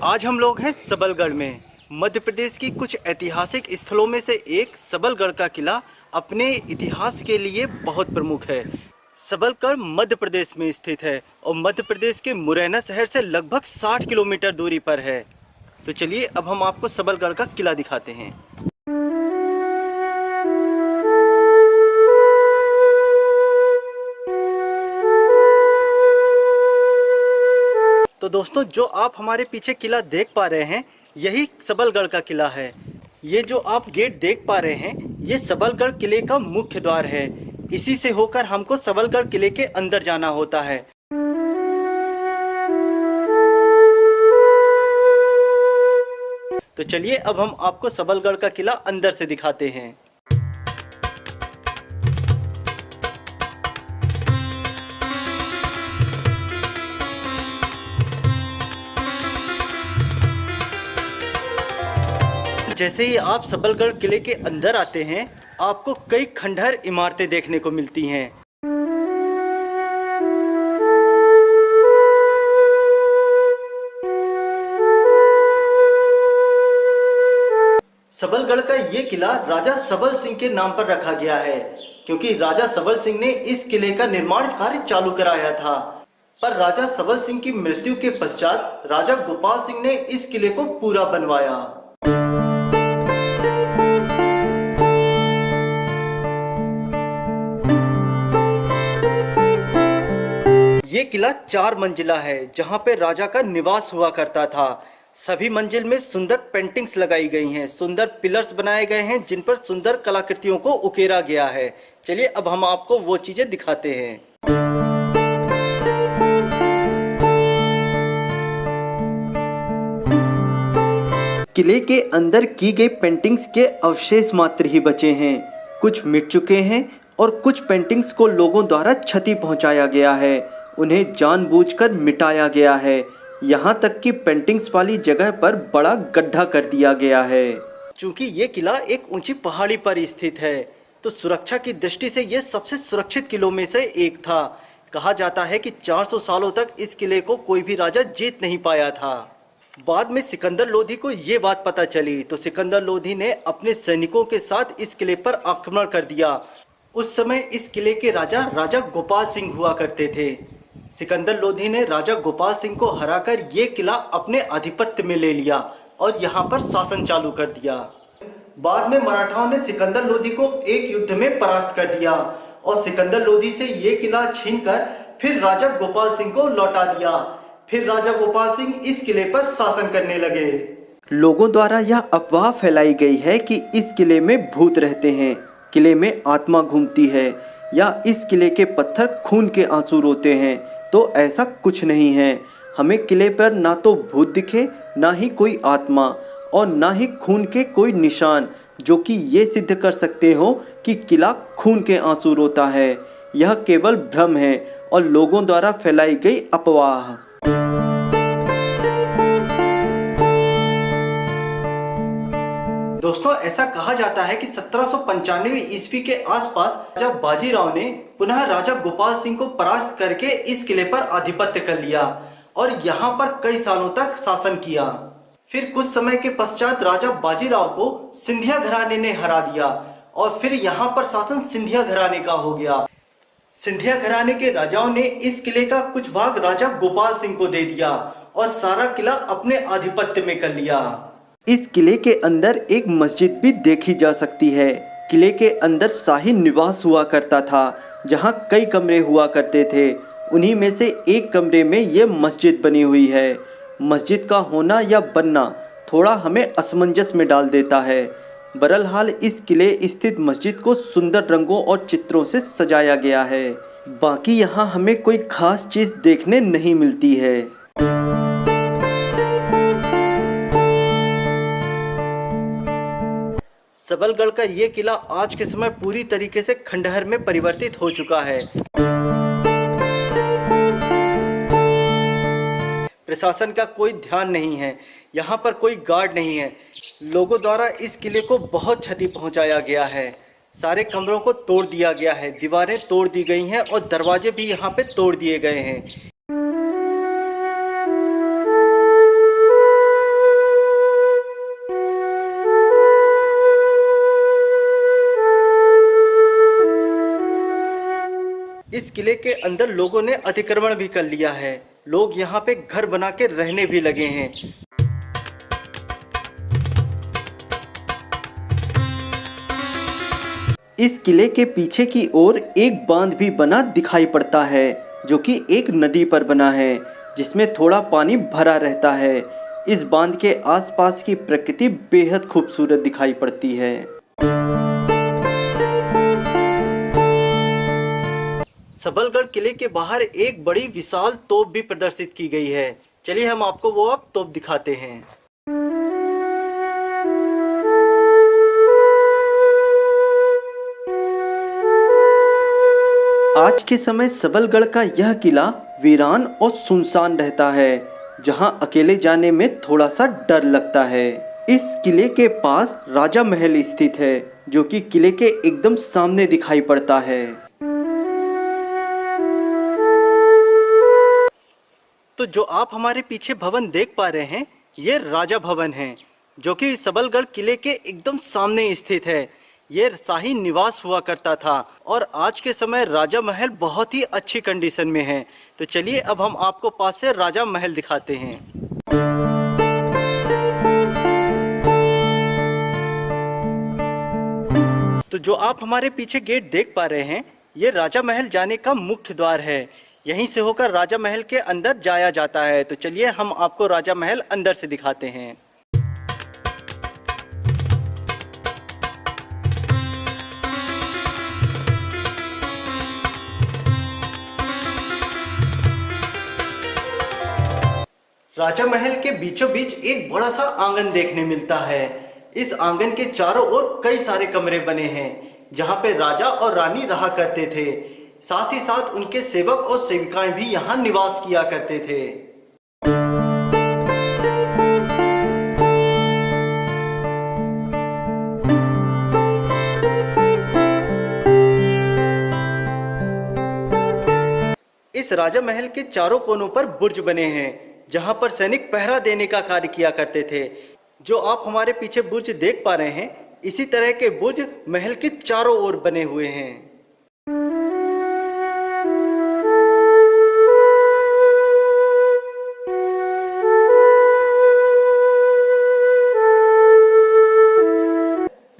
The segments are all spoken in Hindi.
आज हम लोग हैं सबलगढ़ में। मध्य प्रदेश की कुछ ऐतिहासिक स्थलों में से एक सबलगढ़ का किला अपने इतिहास के लिए बहुत प्रमुख है। सबलगढ़ मध्य प्रदेश में स्थित है और मध्य प्रदेश के मुरैना शहर से लगभग 60 किलोमीटर दूरी पर है। तो चलिए अब हम आपको सबलगढ़ का किला दिखाते हैं। तो दोस्तों, जो आप हमारे पीछे किला देख पा रहे हैं, यही सबलगढ़ का किला है। ये जो आप गेट देख पा रहे हैं, ये सबलगढ़ किले का मुख्य द्वार है। इसी से होकर हमको सबलगढ़ किले के अंदर जाना होता है। तो चलिए अब हम आपको सबलगढ़ का किला अंदर से दिखाते हैं। जैसे ही आप सबलगढ़ किले के अंदर आते हैं, आपको कई खंडहर इमारतें देखने को मिलती हैं। सबलगढ़ का ये किला राजा सबल सिंह के नाम पर रखा गया है, क्योंकि राजा सबल सिंह ने इस किले का निर्माण कार्य चालू कराया था। पर राजा सबल सिंह की मृत्यु के पश्चात राजा गोपाल सिंह ने इस किले को पूरा बनवाया। ये किला 4 मंजिला है, जहाँ पे राजा का निवास हुआ करता था। सभी मंजिल में सुंदर पेंटिंग्स लगाई गई हैं, सुंदर पिलर्स बनाए गए हैं, जिन पर सुंदर कलाकृतियों को उकेरा गया है। चलिए अब हम आपको वो चीजें दिखाते हैं। किले के अंदर की गई पेंटिंग्स के अवशेष मात्र ही बचे हैं। कुछ मिट चुके हैं और कुछ पेंटिंग्स को लोगों द्वारा क्षति पहुंचाया गया है। उन्हें जानबूझकर मिटाया गया है। यहाँ तक कि पेंटिंग्स वाली जगह पर बड़ा गड्ढा कर दिया गया है। चूंकि ये किला एक ऊंची पहाड़ी पर स्थित है, तो सुरक्षा की दृष्टि से ये सबसे सुरक्षित किलों में से एक था। कहा जाता है कि 400 सालों तक इस किले को कोई भी राजा जीत नहीं पाया था। बाद में सिकंदर लोधी को ये बात पता चली, तो सिकंदर लोधी ने अपने सैनिकों के साथ इस किले पर आक्रमण कर दिया। उस समय इस किले के राजा राजा गोपाल सिंह हुआ करते थे। सिकंदर लोधी ने राजा गोपाल सिंह को हराकर ये किला अपने आधिपत्य में ले लिया और यहाँ पर शासन चालू कर दिया। बाद में मराठाओं ने सिकंदर लोधी को एक युद्ध में परास्त कर दिया और सिकंदर लोधी से ये किला छीनकर फिर राजा गोपाल सिंह को लौटा दिया। फिर राजा गोपाल सिंह इस किले पर शासन करने लगे। लोगों द्वारा यह अफवाह फैलाई गई है कि इस किले में भूत रहते हैं, किले में आत्मा घूमती है, या इस किले के पत्थर खून के आंसू रोते हैं। तो ऐसा कुछ नहीं है। हमें किले पर ना तो भूत दिखे, ना ही कोई आत्मा, और ना ही खून के कोई निशान जो कि ये सिद्ध कर सकते हो कि किला खून के आंसू रोता है। यह केवल भ्रम है और लोगों द्वारा फैलाई गई अफवाह। दोस्तों, ऐसा कहा जाता है कि 1795 ईस्वी के आसपास राजा बाजीराव ने पुनः राजा गोपाल सिंह को परास्त करके इस किले पर आधिपत्य कर लिया और यहाँ पर कई सालों तक शासन किया। फिर कुछ समय के पश्चात राजा बाजीराव को सिंधिया घराने ने हरा दिया और फिर यहाँ पर शासन सिंधिया घराने का हो गया। सिंधिया घराने के राजाओं ने इस किले का कुछ भाग राजा गोपाल सिंह को दे दिया और सारा किला अपने आधिपत्य में कर लिया। इस किले के अंदर एक मस्जिद भी देखी जा सकती है। किले के अंदर शाही निवास हुआ करता था, जहाँ कई कमरे हुआ करते थे। उन्हीं में से एक कमरे में ये मस्जिद बनी हुई है। मस्जिद का होना या बनना थोड़ा हमें असमंजस में डाल देता है। बहरहाल इस किले स्थित मस्जिद को सुंदर रंगों और चित्रों से सजाया गया है। बाकी यहाँ हमें कोई खास चीज़ देखने नहीं मिलती है। सबलगढ़ का ये किला आज के समय पूरी तरीके से खंडहर में परिवर्तित हो चुका है। प्रशासन का कोई ध्यान नहीं है, यहाँ पर कोई गार्ड नहीं है। लोगों द्वारा इस किले को बहुत क्षति पहुँचाया गया है। सारे कमरों को तोड़ दिया गया है, दीवारें तोड़ दी गई हैं और दरवाजे भी यहाँ पे तोड़ दिए गए हैं। इस किले के अंदर लोगों ने अतिक्रमण भी कर लिया है। लोग यहाँ पे घर बना के रहने भी लगे हैं। इस किले के पीछे की ओर एक बांध भी बना दिखाई पड़ता है, जो कि एक नदी पर बना है, जिसमें थोड़ा पानी भरा रहता है। इस बांध के आसपास की प्रकृति बेहद खूबसूरत दिखाई पड़ती है। सबलगढ़ किले के बाहर एक बड़ी विशाल तोप भी प्रदर्शित की गई है। चलिए हम आपको वो अब तोप दिखाते हैं। आज के समय सबलगढ़ का यह किला वीरान और सुनसान रहता है, जहां अकेले जाने में थोड़ा सा डर लगता है। इस किले के पास राजा महल स्थित है, जो कि किले के एकदम सामने दिखाई पड़ता है। तो जो आप हमारे पीछे भवन देख पा रहे हैं, ये राजा भवन है, जो कि सबलगढ़ किले के एकदम सामने स्थित है। ये शाही निवास हुआ करता था और आज के समय राजा महल बहुत ही अच्छी कंडीशन में है। तो चलिए अब हम आपको पास से राजा महल दिखाते हैं। तो जो आप हमारे पीछे गेट देख पा रहे हैं, ये राजा महल जाने का मुख्य द्वार है। यहीं से होकर राजा महल के अंदर जाया जाता है। तो चलिए हम आपको राजा महल अंदर से दिखाते हैं। राजा महल के बीचों बीच एक बड़ा सा आंगन देखने मिलता है। इस आंगन के चारों ओर कई सारे कमरे बने हैं, जहां पे राजा और रानी रहा करते थे। साथ ही साथ उनके सेवक और सेविकाएं भी यहाँ निवास किया करते थे। इस राजा महल के चारों कोनों पर बुर्ज बने हैं, जहां पर सैनिक पहरा देने का कार्य किया करते थे। जो आप हमारे पीछे बुर्ज देख पा रहे हैं, इसी तरह के बुर्ज महल के चारों ओर बने हुए हैं।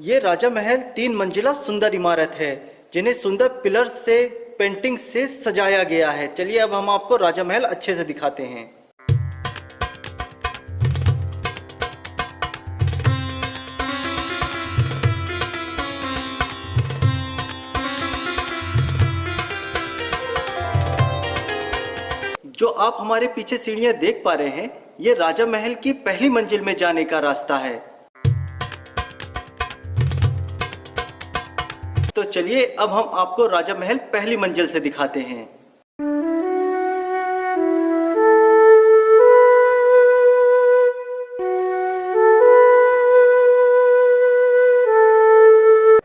ये राजा महल 3 मंजिला सुंदर इमारत है, जिन्हें सुंदर पिलर से पेंटिंग से सजाया गया है। चलिए अब हम आपको राजा महल अच्छे से दिखाते हैं। जो आप हमारे पीछे सीढ़ियां देख पा रहे हैं, ये राजा महल की पहली मंजिल में जाने का रास्ता है। तो चलिए अब हम आपको राजा महल पहली मंजिल से दिखाते हैं।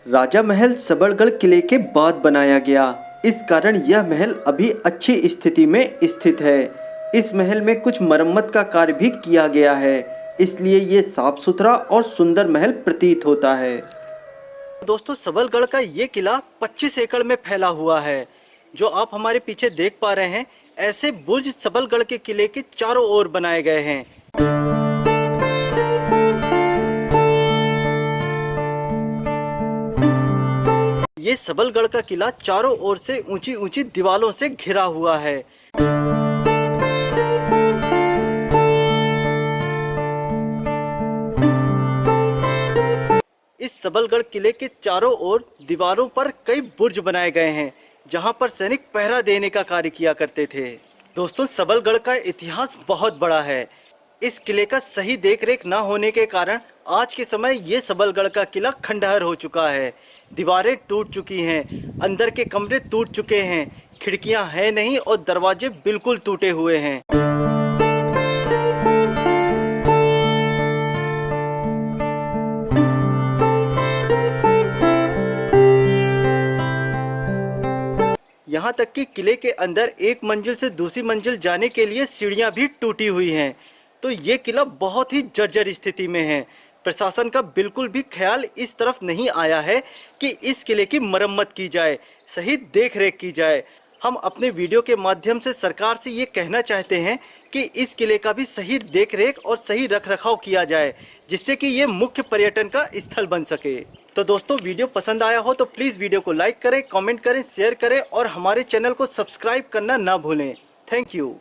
राजा महल सबलगढ़ किले के बाद बनाया गया। इस कारण यह महल अभी अच्छी स्थिति में स्थित है। इस महल में कुछ मरम्मत का कार्य भी किया गया है, इसलिए ये साफ सुथरा और सुंदर महल प्रतीत होता है। दोस्तों, सबलगढ़ का ये किला 25 एकड़ में फैला हुआ है। जो आप हमारे पीछे देख पा रहे हैं, ऐसे बुर्ज सबलगढ़ के किले के चारों ओर बनाए गए हैं। ये सबलगढ़ का किला चारों ओर से ऊंची ऊंची दीवारों से घिरा हुआ है। इस सबलगढ़ किले के चारों ओर दीवारों पर कई बुर्ज बनाए गए हैं, जहां पर सैनिक पहरा देने का कार्य किया करते थे। दोस्तों, सबलगढ़ का इतिहास बहुत बड़ा है। इस किले का सही देखरेख न होने के कारण आज के समय ये सबलगढ़ का किला खंडहर हो चुका है। दीवारें टूट चुकी हैं, अंदर के कमरे टूट चुके हैं, खिड़कियां हैं नहीं और दरवाजे बिल्कुल टूटे हुए हैं। यहाँ तक कि किले के अंदर एक मंजिल से दूसरी मंजिल जाने के लिए सीढ़ियाँ भी टूटी हुई हैं। तो ये किला बहुत ही जर्जर स्थिति में है। प्रशासन का बिल्कुल भी ख्याल इस तरफ नहीं आया है कि इस किले की मरम्मत की जाए, सही देख रेख की जाए। हम अपने वीडियो के माध्यम से सरकार से ये कहना चाहते हैं कि इस किले का भी सही देखरेख और सही रखरखाव किया जाए, जिससे कि ये मुख्य पर्यटन का स्थल बन सके। तो दोस्तों, वीडियो पसंद आया हो तो प्लीज़ वीडियो को लाइक करें, कमेंट करें, शेयर करें और हमारे चैनल को सब्सक्राइब करना ना भूलें। Thank you.